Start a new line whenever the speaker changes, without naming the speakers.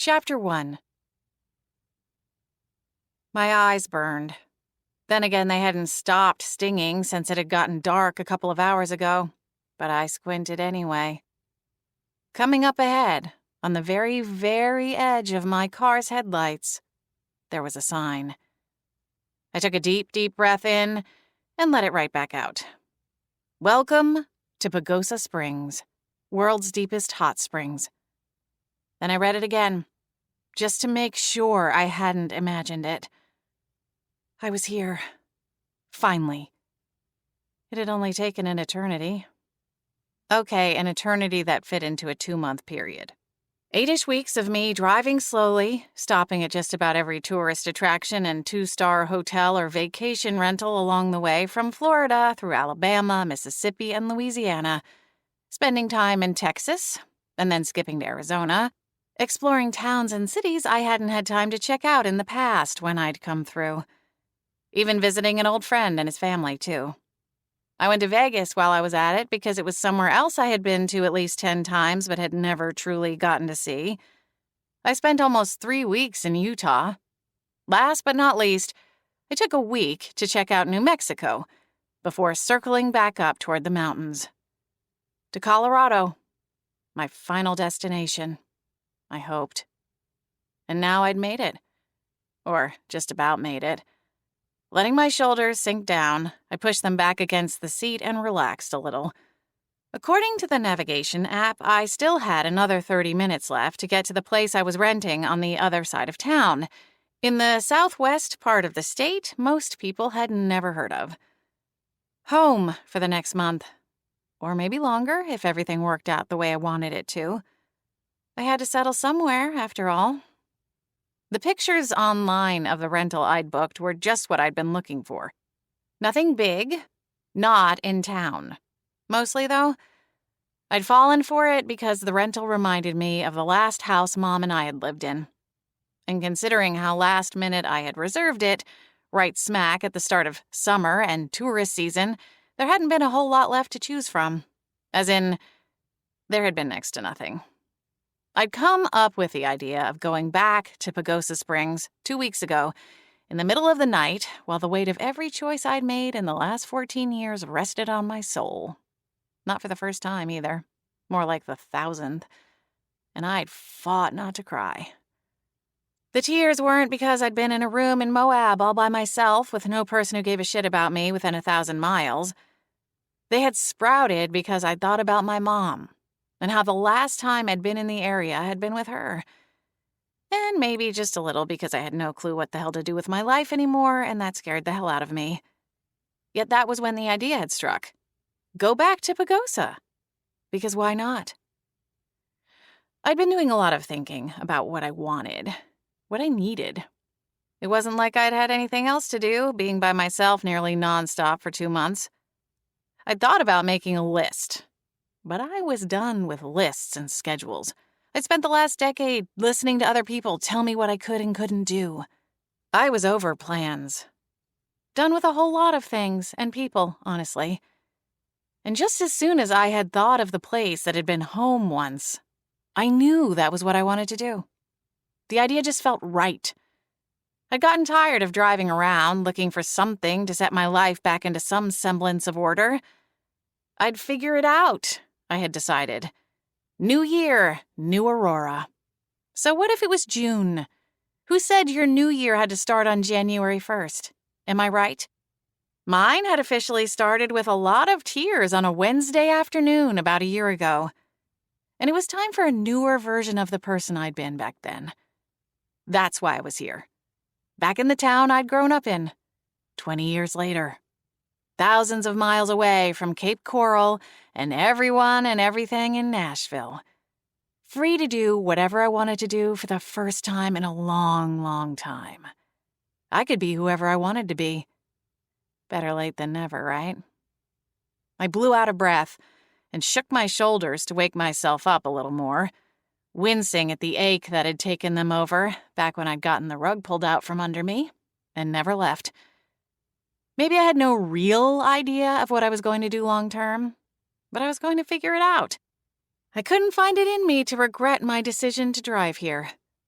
Chapter 1. My eyes burned. Then again, they hadn't stopped stinging since it had gotten dark a couple of hours ago, but I squinted anyway. Coming up ahead, on the very, very edge of my car's headlights, there was a sign. I took a deep, deep breath in and let it right back out. Welcome to Pagosa Springs, world's deepest hot springs. Then I read it again, just to make sure I hadn't imagined it. I was here. Finally. It had only taken an eternity. Okay, an eternity that fit into a 2-month period. 8-ish weeks of me driving slowly, stopping at just about every tourist attraction and 2-star hotel or vacation rental along the way from Florida through Alabama, Mississippi, and Louisiana, spending time in Texas, and then skipping to Arizona, exploring towns and cities I hadn't had time to check out in the past when I'd come through. Even visiting an old friend and his family, too. I went to Vegas while I was at it because it was somewhere else I had been to at least 10 times but had never truly gotten to see. I spent almost 3 weeks in Utah. Last but not least, I took a week to check out New Mexico before circling back up toward the mountains. To Colorado, my final destination, I hoped. And now I'd made it. Or just about made it. Letting my shoulders sink down, I pushed them back against the seat and relaxed a little. According to the navigation app, I still had another 30 minutes left to get to the place I was renting on the other side of town, in the southwest part of the state most people had never heard of. Home for the next month. Or maybe longer, if everything worked out the way I wanted it to. I had to settle somewhere, after all. The pictures online of the rental I'd booked were just what I'd been looking for. Nothing big, not in town. Mostly, though, I'd fallen for it because the rental reminded me of the last house Mom and I had lived in. And considering how last minute I had reserved it, right smack at the start of summer and tourist season, there hadn't been a whole lot left to choose from. As in, there had been next to nothing. I'd come up with the idea of going back to Pagosa Springs 2 weeks ago, in the middle of the night, while the weight of every choice I'd made in the last 14 years rested on my soul. Not for the first time, either. More like the 1,000th. And I'd fought not to cry. The tears weren't because I'd been in a room in Moab all by myself with no person who gave a shit about me within 1,000 miles. They had sprouted because I'd thought about my mom, and how the last time I'd been in the area had been with her. And maybe just a little because I had no clue what the hell to do with my life anymore, and that scared the hell out of me. Yet that was when the idea had struck. Go back to Pagosa. Because why not? I'd been doing a lot of thinking about what I wanted, what I needed. It wasn't like I'd had anything else to do, being by myself nearly nonstop for 2 months. I'd thought about making a list. But I was done with lists and schedules. I'd spent the last decade listening to other people tell me what I could and couldn't do. I was over plans. Done with a whole lot of things and people, honestly. And just as soon as I had thought of the place that had been home once, I knew that was what I wanted to do. The idea just felt right. I'd gotten tired of driving around looking for something to set my life back into some semblance of order. I'd figure it out, I had decided. New year, new Aurora. So what if it was June? Who said your new year had to start on January 1st? Am I right? Mine had officially started with a lot of tears on a Wednesday afternoon about a year ago. And it was time for a newer version of the person I'd been back then. That's why I was here. Back in the town I'd grown up in. 20 years later. Thousands of miles away from Cape Coral and everyone and everything in Nashville. Free to do whatever I wanted to do for the first time in a long, long time. I could be whoever I wanted to be. Better late than never, right? I blew out of breath and shook my shoulders to wake myself up a little more, wincing at the ache that had taken them over back when I'd gotten the rug pulled out from under me and never left. Maybe I had no real idea of what I was going to do long term, but I was going to figure it out. I couldn't find it in me to regret my decision to drive here.